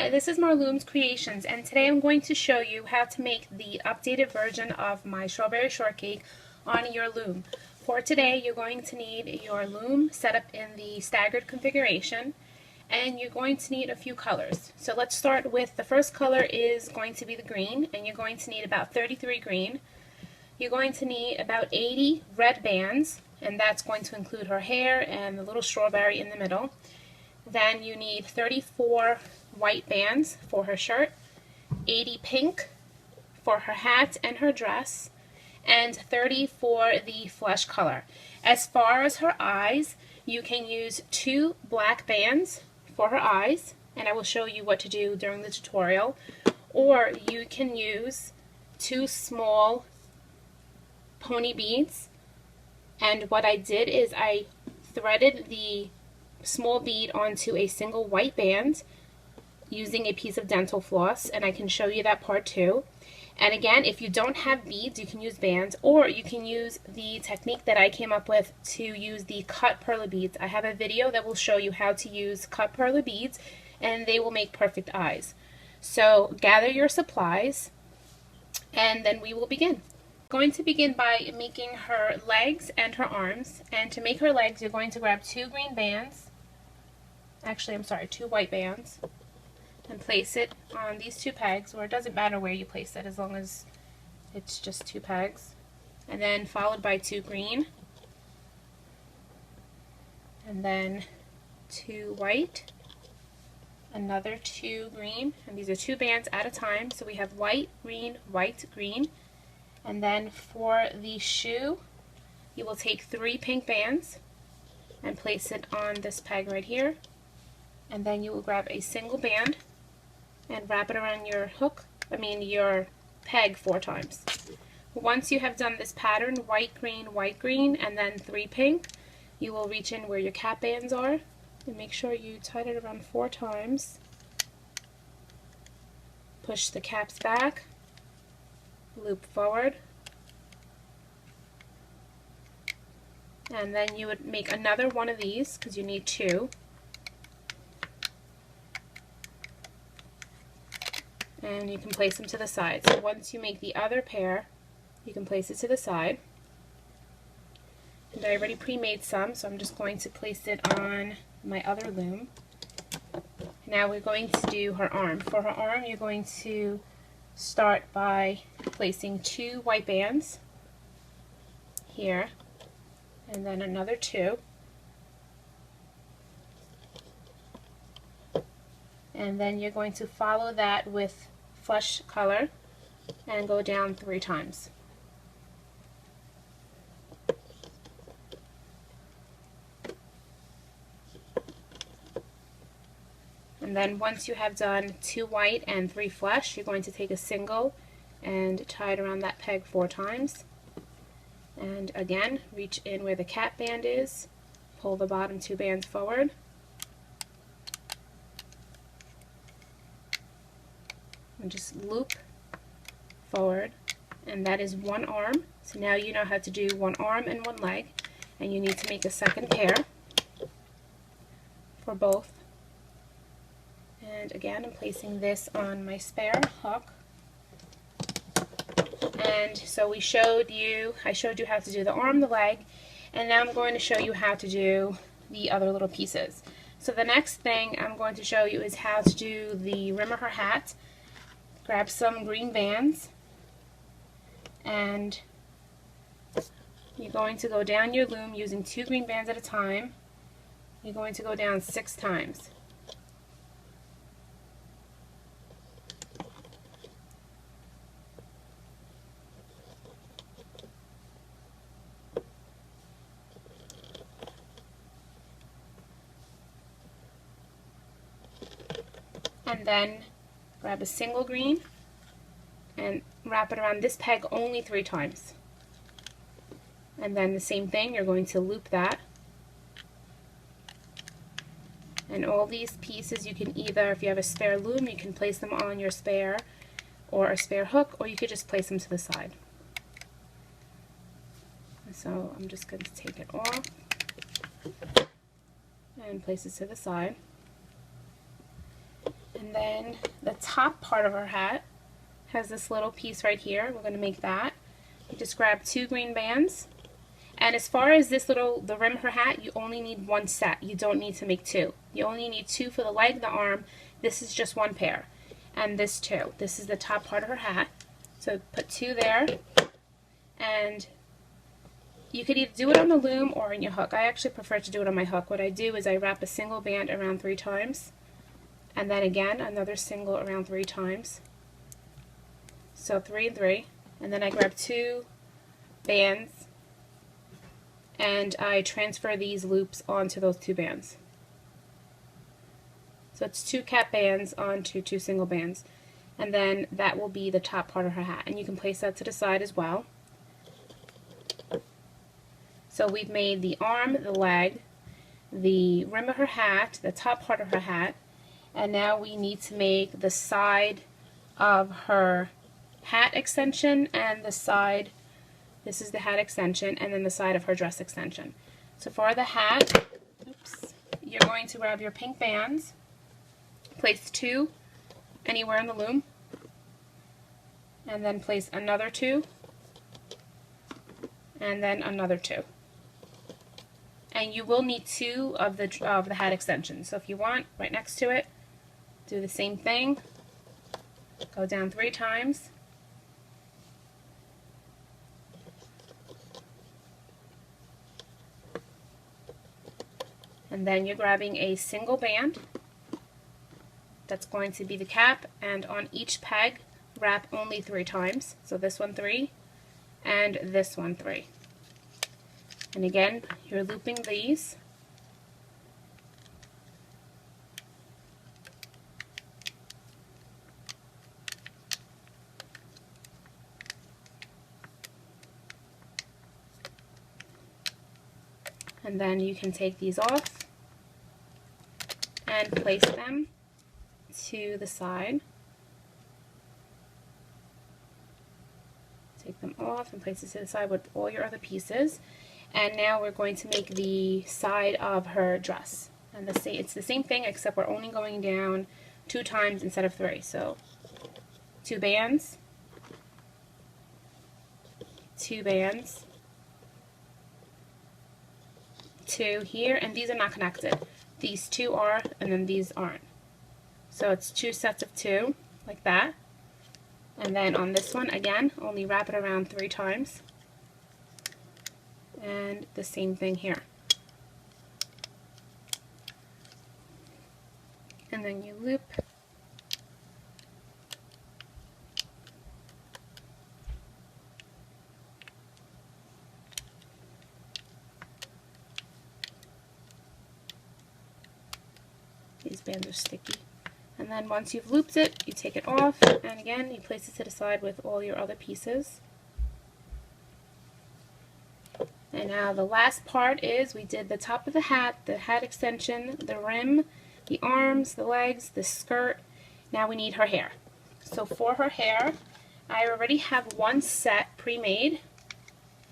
Hi, this is Marloomz Creations, and today I'm going to show you how to make the updated version of my strawberry shortcake on your loom. For today, you're going to need your loom set up in the staggered configuration, and you're going to need a few colors. So let's start with the first color is going to be the green, and you're going to need about 33 green. You're going to need about 80 red bands, and that's going to include her hair and the little strawberry in the middle. Then you need 34 white bands for her shirt, 80 pink for her hat and her dress, and 30 for the flesh color. As far as her eyes, you can use 2 black bands for her eyes, and I will show you what to do during the tutorial, or you can use 2 small pony beads. And what I did is I threaded the small bead onto a single white band using a piece of dental floss, and I can show you that part too. And again, if you don't have beads, you can use bands, or you can use the technique that I came up with to use the cut perla beads. I have a video that will show you how to use cut perla beads, and they will make perfect eyes. So gather your supplies, and then we will begin. I'm going to begin by making her legs and her arms. And to make her legs, you're going to grab 2 green bands. Actually, I'm sorry, 2 white bands, and place it on these 2 pegs, or it doesn't matter where you place it as long as it's just 2 pegs. And then followed by 2 green, and then 2 white, another 2 green, and these are 2 bands at a time, so we have white, green, white, green. And then for the shoe, you will take 3 pink bands and place it on this peg right here. And then you will grab a single band and wrap it around your your peg 4 times. Once you have done this pattern, white, green, and then 3 pink, you will reach in where your cap bands are and make sure you tighten it around 4 times. Push the caps back, loop forward, and then you would make another one of these because you need 2. And you can place them to the side. So once you make the other pair, you can place it to the side. And I already pre-made some, so I'm just going to place it on my other loom. Now we're going to do her arm. For her arm, you're going to start by placing 2 white bands here, and then another 2. And then you're going to follow that with flesh color and go down 3 times. And then once you have done 2 white and 3 flesh, you're going to take a single and tie it around that peg 4 times. And again, reach in where the cap band is, pull the bottom 2 bands forward, and just loop forward, and that is 1 arm. So now you know how to do 1 arm and 1 leg, and you need to make a second pair for both. And again, I'm placing this on my spare hook. And so I showed you how to do the arm, the leg, and now I'm going to show you how to do the other little pieces. So the next thing I'm going to show you is how to do the rim of her hat. Grab some green bands, and you're going to go down your loom using 2 green bands at a time. You're going to go down 6 times. And then grab a single green and wrap it around this peg only 3 times. And then the same thing, you're going to loop that. And all these pieces you can either, if you have a spare loom, you can place them on your spare or a spare hook, or you could just place them to the side. So I'm just going to take it off and place it to the side. And then the top part of our hat has this little piece right here. We're going to make that. You just grab 2 green bands. And as far as this little, the rim of her hat, you only need 1 set. You don't need to make 2. You only need 2 for the leg, the arm. This is just 1 pair. And this 2. This is the top part of her hat. So put 2 there. And you could either do it on the loom or on your hook. I actually prefer to do it on my hook. What I do is I wrap a single band around 3 times. And then again, another single around 3 times. So 3 and 3. And then I grab 2 bands and I transfer these loops onto those 2 bands. So it's 2 cap bands onto 2 single bands. And then that will be the top part of her hat. And you can place that to the side as well. So we've made the arm, the leg, the rim of her hat, the top part of her hat, and now we need to make the side of her hat extension and the side, this is the hat extension, and then the side of her dress extension. So for the hat, you're going to grab your pink bands, place 2 anywhere in the loom, and then place another 2, and then another 2. And you will need 2 of the hat extensions. So if you want, right next to it, do the same thing. Go down 3 times. And then you're grabbing a single band. That's going to be the cap, and on each peg, wrap only 3 times. So this one 3, and this one 3. And again, you're looping these. And then you can take these off and place them to the side. Take them off and place it to the side with all your other pieces. And now we're going to make the side of her dress. And it's the same thing, except we're only going down 2 times instead of 3. So 2 bands, 2 bands, 2 here, and these are not connected. These 2 are, and then these aren't. So it's 2 sets of 2, like that. And then on this one, again, only wrap it around 3 times. And the same thing here. And then you loop. These bands are sticky. And then once you've looped it, you take it off, and again, you place it to the side with all your other pieces. And now the last part is we did the top of the hat extension, the rim, the arms, the legs, the skirt. Now we need her hair. So for her hair, I already have 1 set pre-made,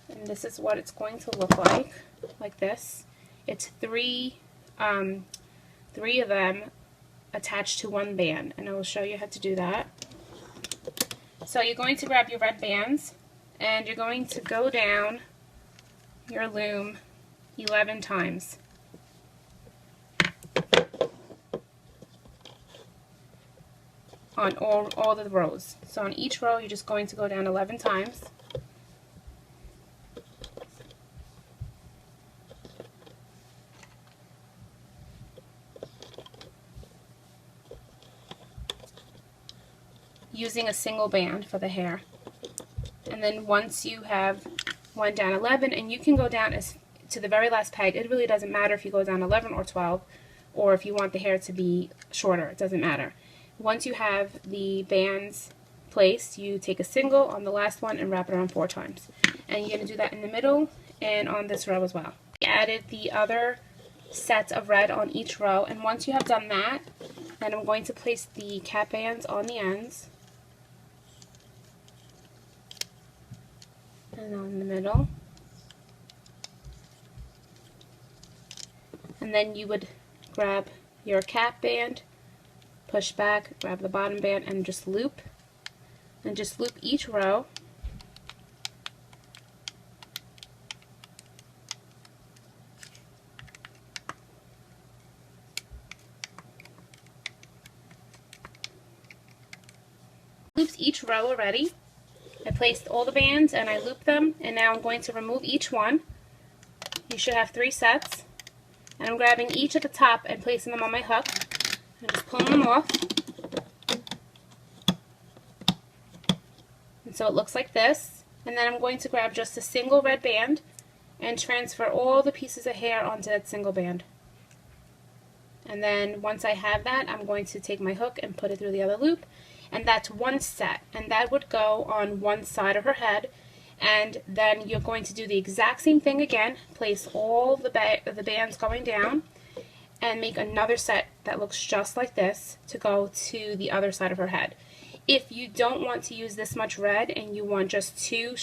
and this is what it's going to look like this. It's 3 of them attached to 1 band, and I will show you how to do that. So you're going to grab your red bands, and you're going to go down your loom 11 times. On all the rows. So on each row, you're just going to go down 11 times. Using a single band for the hair. And then once you have went down 11, and you can go down to the very last peg. It really doesn't matter if you go down 11 or 12, or if you want the hair to be shorter. It doesn't matter. Once you have the bands placed, you take a single on the last one and wrap it around 4 times. And you're going to do that in the middle and on this row as well. We added the other sets of red on each row, and once you have done that, then I'm going to place the cap bands on the ends. And on the middle. And then you would grab your cap band, push back, grab the bottom band, and just loop. And just loop each row. Looped each row already. I placed all the bands and I looped them, and now I'm going to remove each one. You should have 3 sets. And I'm grabbing each at the top and placing them on my hook. I'm just pulling them off. And so it looks like this. And then I'm going to grab just a single red band and transfer all the pieces of hair onto that single band. And then once I have that, I'm going to take my hook and put it through the other loop. And that's one set. And that would go on one side of her head. And then you're going to do the exact same thing again. Place all the bands going down and make another set that looks just like this to go to the other side of her head. If you don't want to use this much red and you want just two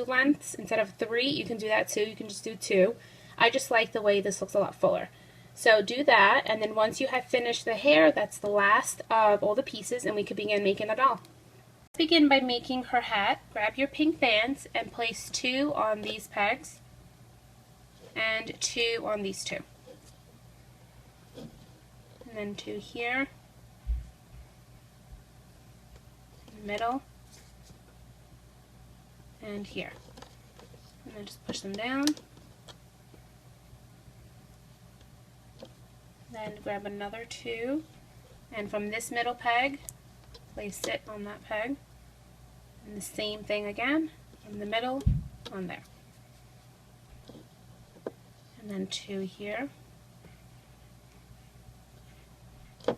lengths instead of 3, you can do that too. You can just do 2. I just like the way this looks a lot fuller. So do that, and then once you have finished the hair, that's the last of all the pieces, and we can begin making a doll. Let's begin by making her hat. Grab your pink bands and place 2 on these pegs and 2 on these 2. And then 2 here, in the middle, and here. And then just push them down. Then grab another 2, and from this middle peg, place it on that peg. And the same thing again, from the middle on there. And then 2 here. 2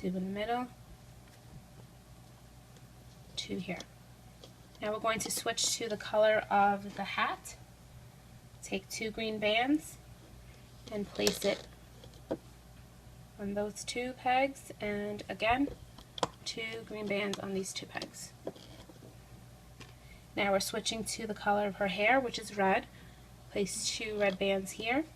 in the middle. 2 here. Now we're going to switch to the color of the hat. Take 2 green bands and place it on those 2 pegs, and again 2 green bands on these 2 pegs. Now we're switching to the color of her hair, which is red. Place 2 red bands here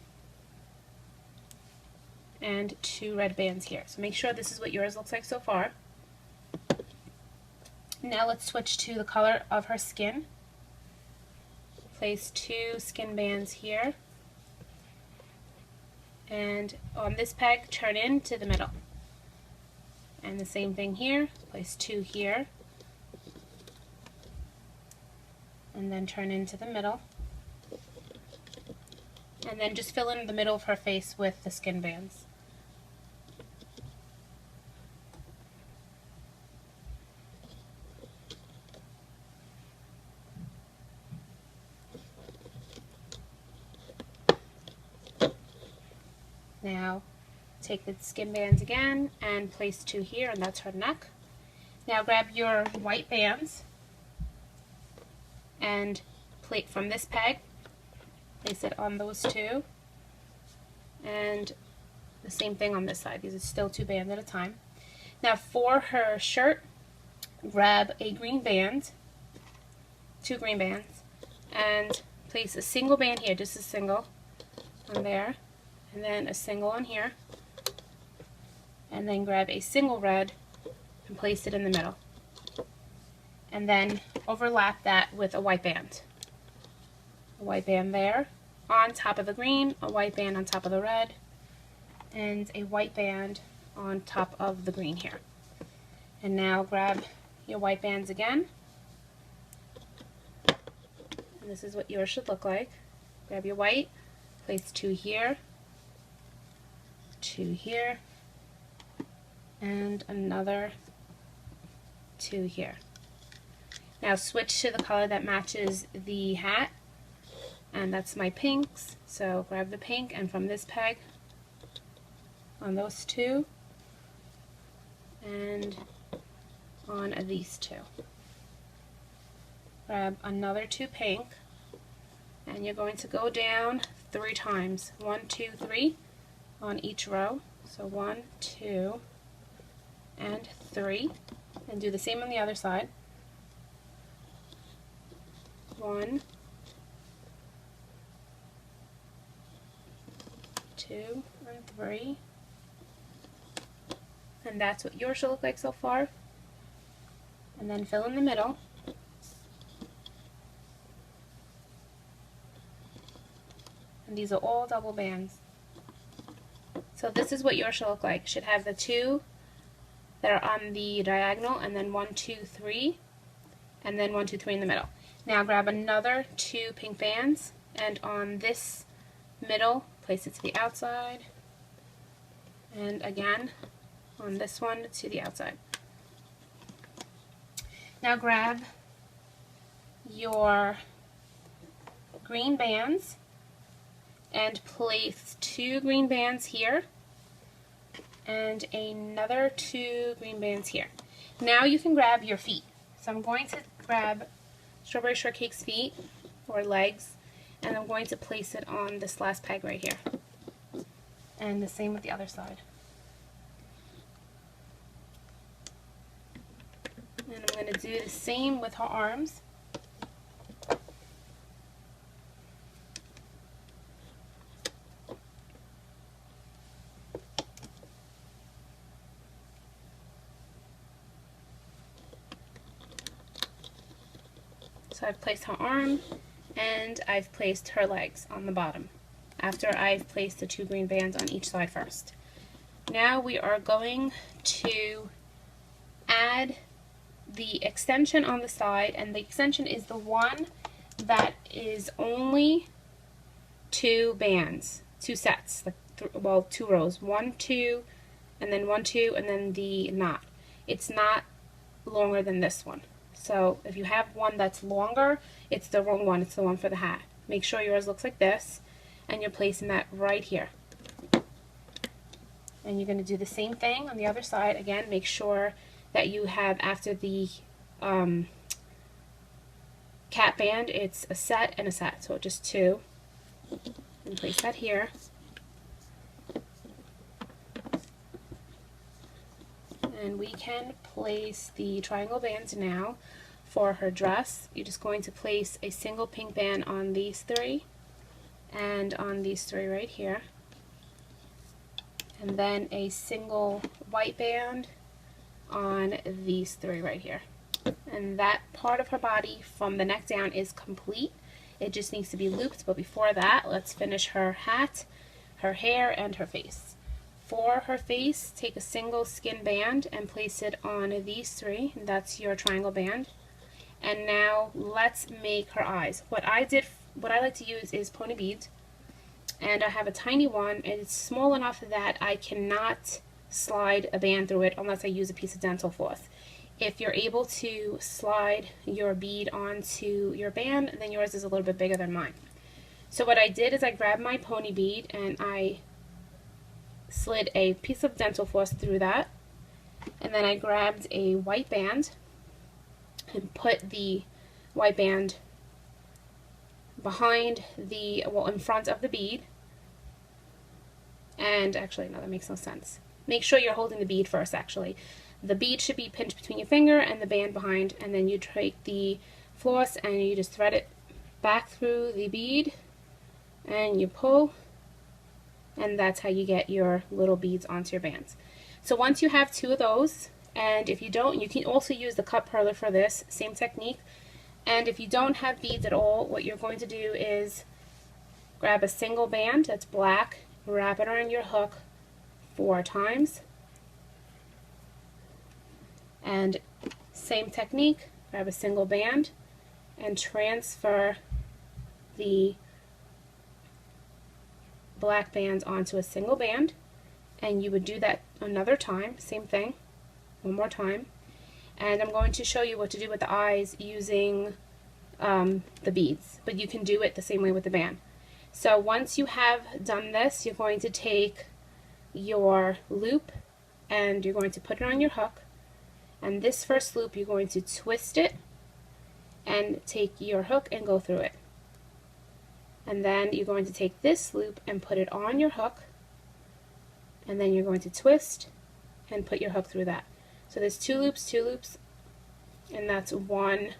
and 2 red bands here. So make sure this is what yours looks like so far. Now let's switch to the color of her skin. Place 2 skin bands here, and on this peg, turn into the middle. And the same thing here, place 2 here, and then turn into the middle. And then just fill in the middle of her face with the skin bands. Now take the skin bands again and place 2 here, and that's her neck. Now grab your white bands and plate from this peg, place it on those 2, and the same thing on this side. These are still 2 bands at a time. Now for her shirt, grab a green band, 2 green bands, and place a single band here, just a single on there, and then a single on here, and then grab a single red and place it in the middle, and then overlap that with a white band. A white band there on top of the green, a white band on top of the red, and a white band on top of the green here. And now grab your white bands again, and this is what yours should look like. Grab your white, place 2 here, 2 here, and another 2 here. Now switch to the color that matches the hat, and that's my pinks. So grab the pink, and from this peg on those 2 and on these 2. Grab another 2 pink, and you're going to go down 3 times. 1, 2, 3 on each row. So 1, 2, and 3. And do the same on the other side. 1, 2, 2 and 3. And that's what yours should look like so far. And then fill in the middle. And these are all double bands. So this is what yours should look like. It should have the 2 that are on the diagonal, and then 1, 2, 3, and then 1, 2, 3 in the middle. Now grab another 2 pink bands, and on this middle, place it to the outside, and again on this one to the outside. Now grab your green bands and place 2 green bands here and another 2 green bands here. Now you can grab your feet. So I'm going to grab Strawberry Shortcake's feet or legs, and I'm going to place it on this last peg right here. And the same with the other side. And I'm going to do the same with her arms. So I've placed her arm and I've placed her legs on the bottom after I've placed the 2 green bands on each side first. Now we are going to add the extension on the side, and the extension is the one that is only 2 bands, 2 sets, well, 2 rows, 1, 2, and then 1, 2, and then the knot. It's not longer than this one. So if you have one that's longer, it's the wrong one. It's the one for the hat. Make sure yours looks like this, and you're placing that right here. And you're going to do the same thing on the other side. Again, make sure that you have, after the cat band, it's a set and a set. So just 2. And place that here. And we can place the triangle bands now. For her dress, you're just going to place a single pink band on these 3 and on these 3 right here, and then a single white band on these 3 right here. And that part of her body from the neck down is complete. It just needs to be looped, but before that, let's finish her hat, her hair, and her face. For her face, take a single skin band and place it on these 3, and that's your triangle band. And now let's make her eyes. What I like to use is pony beads, and I have a tiny one, and it's small enough that I cannot slide a band through it unless I use a piece of dental floss. If you're able to slide your bead onto your band, then yours is a little bit bigger than mine. So what I did is I grabbed my pony bead and I slid a piece of dental floss through that, and then I grabbed a white band and put the white band behind the, well, in front of the bead. And actually, no, that makes no sense. Make sure you're holding the bead first, actually. The bead should be pinched between your finger and the band behind, and then you take the floss and you just thread it back through the bead and you pull, and that's how you get your little beads onto your bands. So once you have 2 of those, and if you don't, you can also use the cut perler for this, same technique. And if you don't have beads at all, what you're going to do is grab a single band that's black, wrap it around your hook 4 times, and same technique, grab a single band and transfer the black bands onto a single band, and you would do that another time, same thing, one more time. And I'm going to show you what to do with the eyes using the beads, but you can do it the same way with the band. So once you have done this, you're going to take your loop and you're going to put it on your hook, and this first loop you're going to twist it and take your hook and go through it. And then you're going to take this loop and put it on your hook, and then you're going to twist and put your hook through that. So there's 2 loops, and that's 1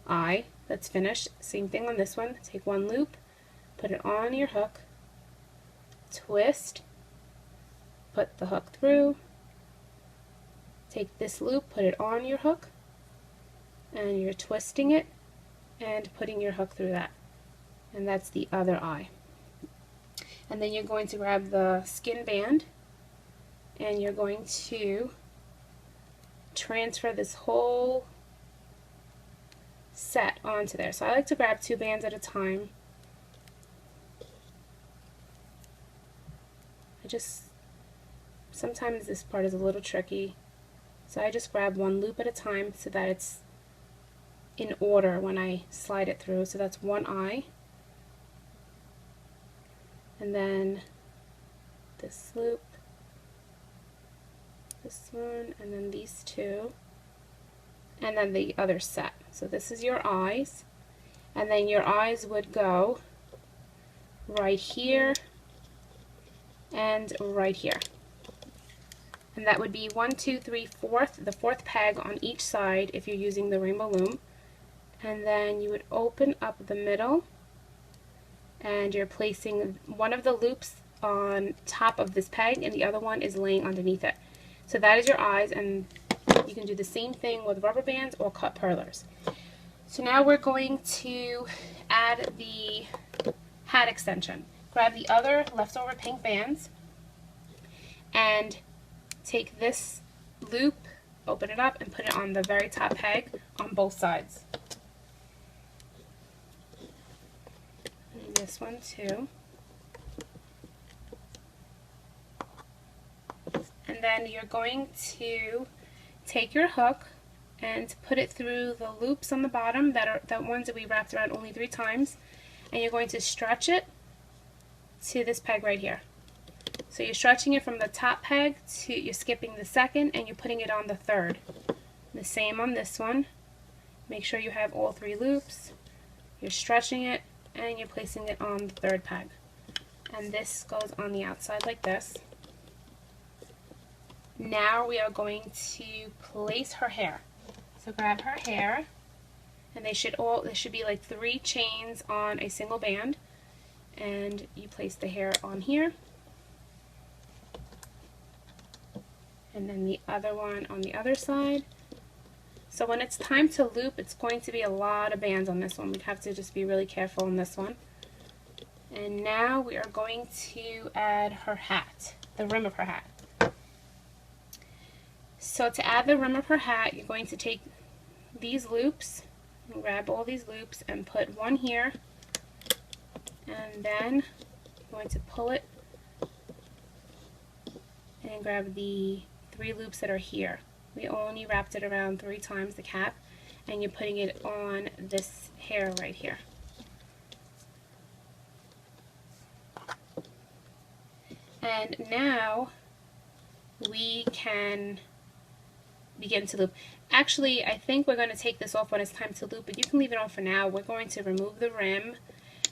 eye that's finished. Same thing on this one. Take 1 loop, put it on your hook, twist, put the hook through, take this loop, put it on your hook, and you're twisting it and putting your hook through that. And that's the other eye. And then you're going to grab the skin band and you're going to transfer this whole set onto there. So I like to grab 2 bands at a time. Sometimes this part is a little tricky, so I just grab 1 loop at a time so that it's in order when I slide it through. So that's 1 eye, and then this loop, this one, and then these 2, and then the other set. So this is your eyes, and then your eyes would go right here and right here. And that would be 1, 2, 3, 4th, the 4th peg on each side if you're using the Rainbow Loom. And then you would open up the middle, and you're placing one of the loops on top of this peg and the other one is laying underneath it. So that is your eyes, and you can do the same thing with rubber bands or cut purlers. So now we're going to add the hat extension. Grab the other leftover pink bands and take this loop, open it up, and put it on the very top peg on both sides. And this one too. And then you're going to take your hook and put it through the loops on the bottom that are the ones that we wrapped around only 3 times, and you're going to stretch it to this peg right here. So you're stretching it from the top peg to, you're skipping the 2nd and you're putting it on the 3rd. The same on this one. Make sure you have all 3 loops. You're stretching it and you're placing it on the 3rd peg. And this goes on the outside like this. Now we are going to place her hair. So grab her hair, and there should be like 3 chains on a single band, and you place the hair on here, and then the other one on the other side. So when it's time to loop, it's going to be a lot of bands on this one. We'd have to just be really careful on this one. And now we are going to add her hat, the rim of her hat. So to add the rim of her hat, you're going to take these loops, and grab all these loops and put 1 here, and then you're going to pull it and grab the 3 loops that are here. We only wrapped it around 3 times, the cap, and you're putting it on this hair right here. And now we can begin to loop. Actually, I think we're going to take this off when it's time to loop, but you can leave it on for now. We're going to remove the rim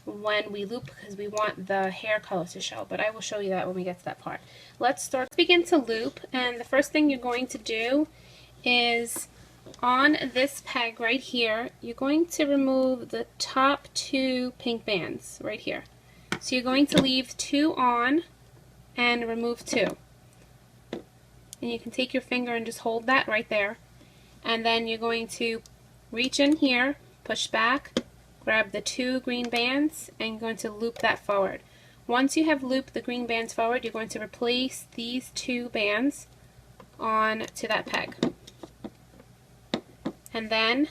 when we loop because we want the hair color to show, but I will show you that when we get to that part. Let's begin to loop, and the first thing you're going to do is on this peg right here, you're going to remove the top 2 pink bands right here. So you're going to leave 2 on and remove 2. And you can take your finger and just hold that right there. And then you're going to reach in here, push back, grab the 2 green bands, and you're going to loop that forward. Once you have looped the green bands forward, you're going to replace these 2 bands on to that peg. And then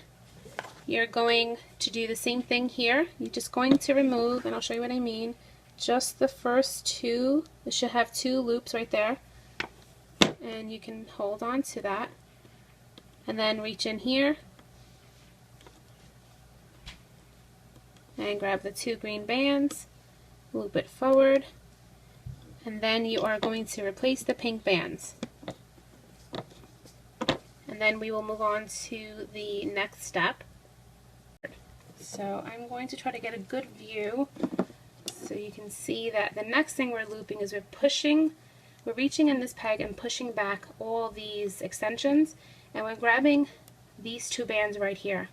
you're going to do the same thing here. You're just going to remove, and I'll show you what I mean, just the first 2. This should have 2 loops right there. And you can hold on to that and then reach in here and grab the 2 green bands, loop it forward, and then you are going to replace the pink bands. And then we will move on to the next step. So I'm going to try to get a good view so you can see that the next thing we're looping is we're reaching in this peg and pushing back all these extensions, and we're grabbing these 2 bands right here.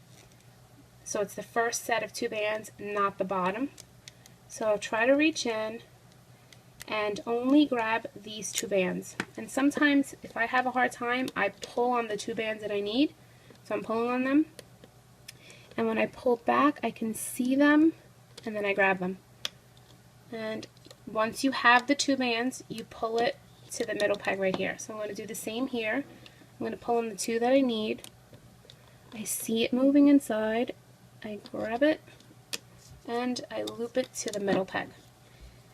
So it's the first set of 2 bands, not the bottom. So I'll try to reach in and only grab these 2 bands. And sometimes if I have a hard time, I pull on the 2 bands that I need. So I'm pulling on them, and when I pull back I can see them, and then I grab them. And once you have the 2 bands, you pull it to the middle peg right here. So I'm going to do the same here. I'm going to pull on the 2 that I need. I see it moving inside. I grab it and I loop it to the middle peg.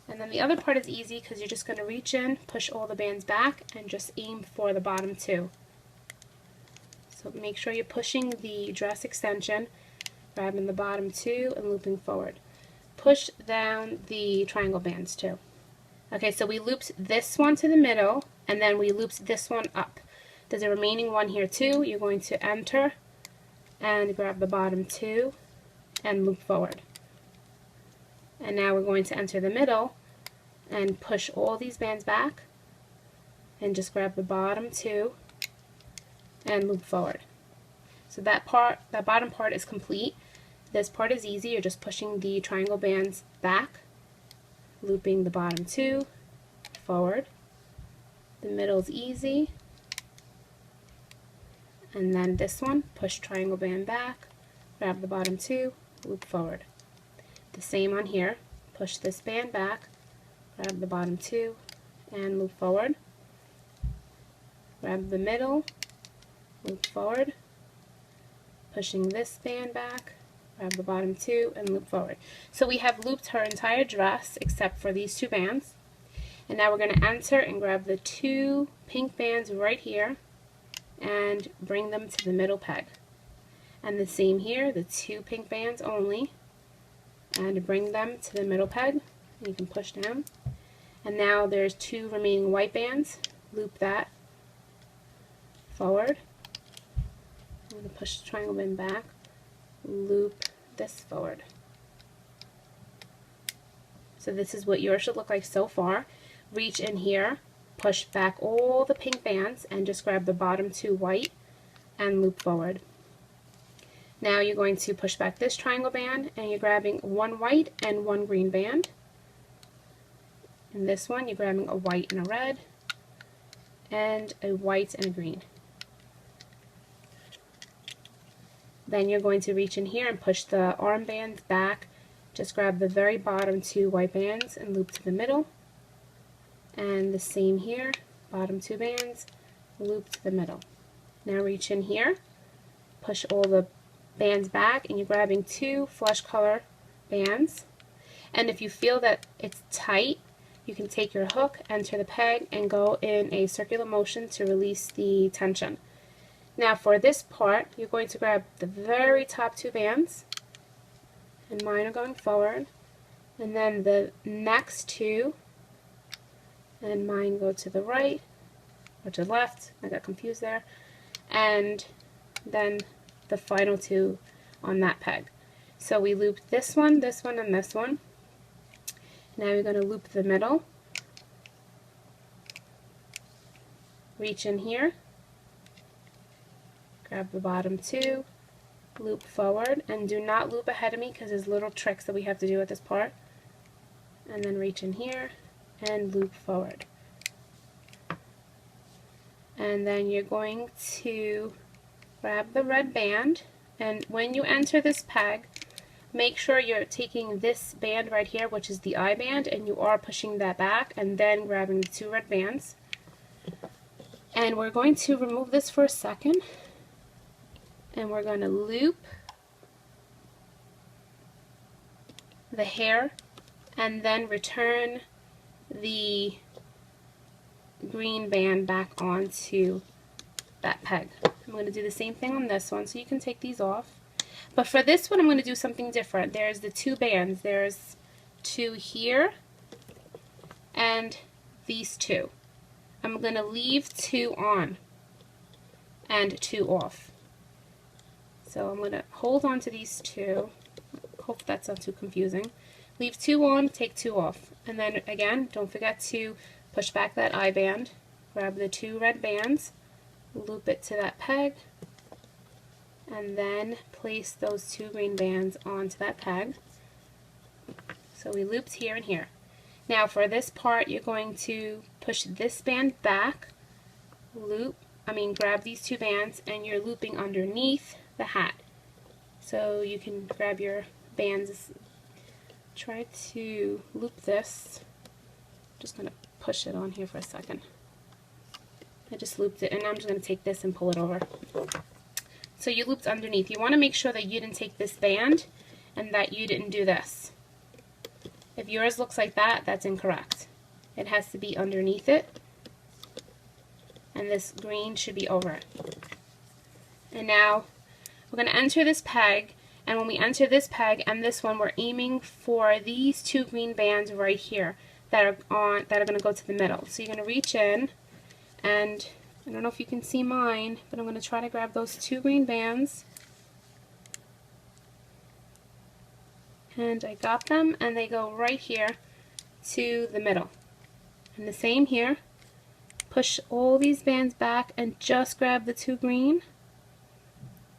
And then the other part is easy because you're just going to reach in, push all the bands back, and just aim for the bottom 2. So make sure you're pushing the dress extension, grabbing the bottom 2 and looping forward. Push down the triangle bands too. Okay, so we looped this one to the middle, and then we looped this one up. There's a remaining one here too. You're going to enter and grab the bottom 2 and loop forward. And now we're going to enter the middle and push all these bands back and just grab the bottom 2 and loop forward. So that bottom part is complete. This part is easy. You're just pushing the triangle bands back, looping the bottom 2 forward. The middle is easy. And then this one, push triangle band back, grab the bottom 2, loop forward. The same on here, push this band back, grab the bottom 2 and loop forward. Grab the middle, loop forward, pushing this band back, grab the bottom 2 and loop forward. So we have looped her entire dress except for these 2 bands. And now we're going to enter and grab the 2 pink bands right here and bring them to the middle peg. And the same here, the 2 pink bands only, and bring them to the middle peg. And you can push down. And now there's 2 remaining white bands. Loop that forward. I'm going to push the triangle band back, loop this forward. So this is what yours should look like so far. Reach in here, push back all the pink bands and just grab the bottom 2 white and loop forward. Now you're going to push back this triangle band and you're grabbing 1 white and 1 green band. In this one you're grabbing a white and a red and a white and a green. Then you're going to reach in here and push the arm bands back. Just grab the very bottom 2 white bands and loop to the middle. And the same here, bottom 2 bands, loop to the middle. Now reach in here, push all the bands back, and you're grabbing 2 flesh color bands. And if you feel that it's tight, you can take your hook, enter the peg, and go in a circular motion to release the tension. Now for this part, you're going to grab the very top 2 bands, and mine are going forward, and then the next 2, and mine go to the right, or to the left, I got confused there, and then the final 2 on that peg. So we looped this one, and this one. Now we're going to loop the middle, reach in here, grab the bottom 2, loop forward, and do not loop ahead of me because there's little tricks that we have to do at this part. And then reach in here and loop forward. And then you're going to grab the red band, and when you enter this peg, make sure you're taking this band right here, which is the I band, and you are pushing that back, and then grabbing the 2 red bands. And we're going to remove this for a second. And we're going to loop the hair and then return the green band back onto that peg. I'm going to do the same thing on this one, so you can take these off. But for this one I'm going to do something different. There's the 2 bands. There's 2 here and these 2. I'm going to leave 2 on and 2 off. So I'm going to hold on to these 2. Hope that's not too confusing. Leave 2 on, take 2 off. And then again, don't forget to push back that I band, grab the 2 red bands, loop it to that peg, and then place those 2 green bands onto that peg. So we looped here and here. Now for this part, you're going to push this band back, grab these two bands, and you're looping underneath the hat. So you can grab your bands, try to loop this. I'm just going to push it on here for a second. I just looped it, and now I'm just going to take this and pull it over. So you looped underneath. You want to make sure that you didn't take this band and that you didn't do this. If yours looks like that, that's incorrect. It has to be underneath it, and this green should be over it. And now we're going to enter this peg, and when we enter this peg and this one, we're aiming for these two green bands right here that are going to go to the middle. So you're going to reach in, and I don't know if you can see mine, but I'm going to try to grab those two green bands. And I got them, and they go right here to the middle. And the same here. Push all these bands back and just grab the two green.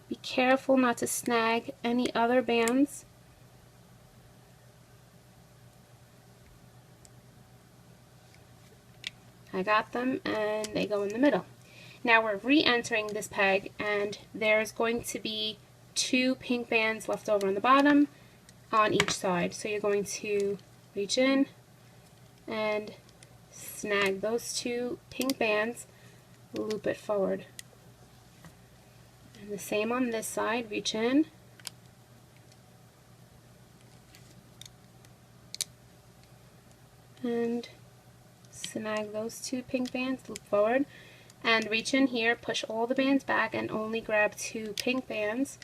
Be careful not to snag any other bands. I got them, and they go in the middle. Now we're re-entering this peg, and there's going to be two pink bands left over on the bottom on each side. So you're going to reach in and snag those two pink bands, loop it forward. And the same on this side, reach in and snag those two pink bands, loop forward, and reach in here, push all the bands back and only grab two pink bands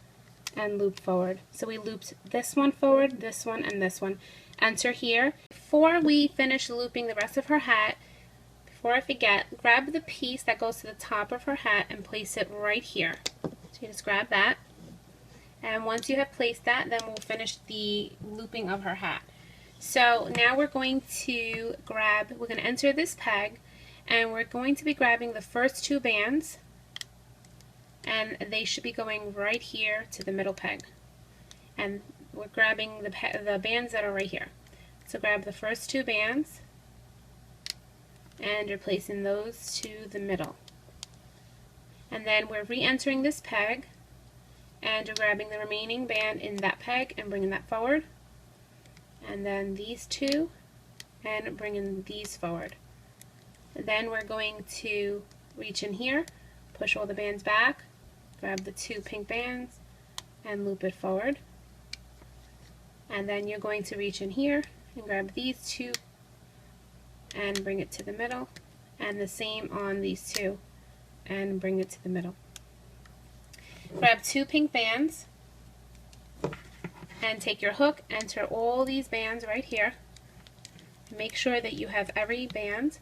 and loop forward. So we looped this one forward, this one, and this one. Enter here. Before we finish looping the rest of her hat, before I forget, grab the piece that goes to the top of her hat and place it right here. So you just grab that, and once you have placed that, then we'll finish the looping of her hat. So now we're going to enter this peg, and we're going to be grabbing the first two bands, and they should be going right here to the middle peg. And we're grabbing the bands that are right here. So grab the first two bands, and you're placing those to the middle. And then we're re-entering this peg, and you're grabbing the remaining band in that peg and bringing that forward. And then these two, and bringing these forward. And then we're going to reach in here, push all the bands back, grab the two pink bands, and loop it forward. And then you're going to reach in here and grab these two and bring it to the middle, and the same on these two and bring it to the middle. Grab two pink bands and take your hook, enter all these bands right here. Make sure that you have every band.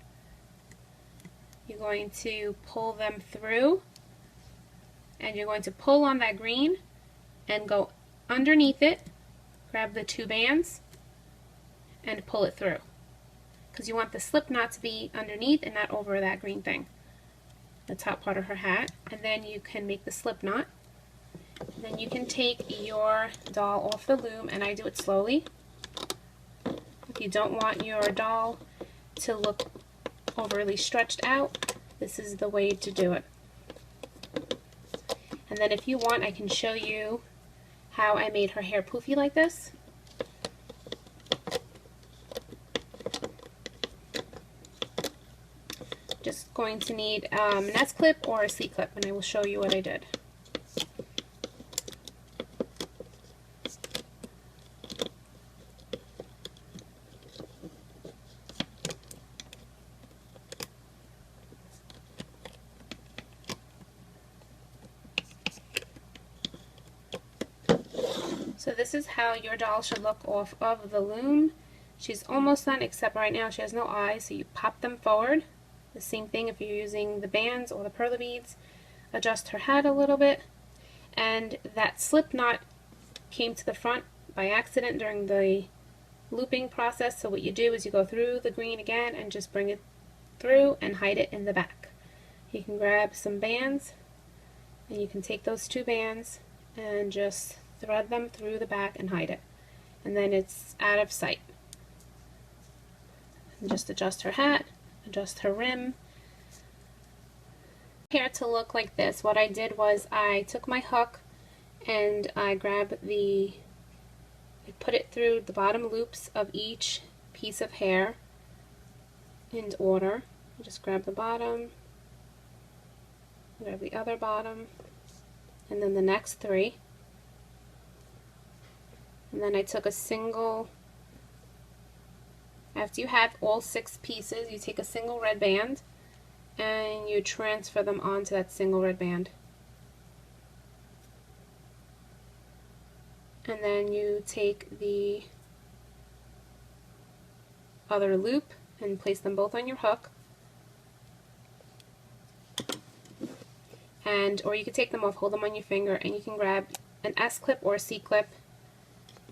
You're going to pull them through, and you're going to pull on that green and go underneath it, grab the two bands and pull it through, because you want the slip knot to be underneath and not over that green thing, the top part of her hat. And then you can make the slip knot. And then you can take your doll off the loom, and I do it slowly. If you don't want your doll to look overly stretched out, this is the way to do it. And then if you want, I can show you how I made her hair poofy like this. Just going to need an S-clip or a C-clip, and I will show you what I did. So this is how your doll should look off of the loom. She's almost done, except right now she has no eyes, so you pop them forward. The same thing if you're using the bands or the pearly beads. Adjust her hat a little bit. And that slip knot came to the front by accident during the looping process, so what you do is you go through the green again and just bring it through and hide it in the back. You can grab some bands, and you can take those two bands and just thread them through the back and hide it, and then it's out of sight. And just adjust her hat, adjust her rim. Hair to look like this, what I did was I took my hook and I grabbed I put it through the bottom loops of each piece of hair in order. Just grab the bottom, grab the other bottom, and then the next three. And then I took a single, after you have all 6 pieces, you take a single red band and you transfer them onto that single red band. And then you take the other loop and place them both on your hook. Or you could take them off, hold them on your finger, and you can grab an S-clip or a C-clip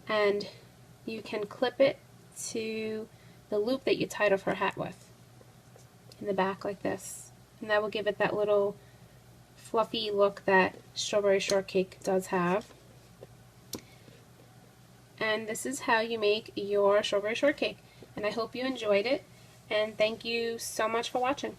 and you can clip it to the loop that you tied off her hat with in the back like this. And that will give it that little fluffy look that Strawberry Shortcake does have. And this is how you make your Strawberry Shortcake. And I hope you enjoyed it. And thank you so much for watching.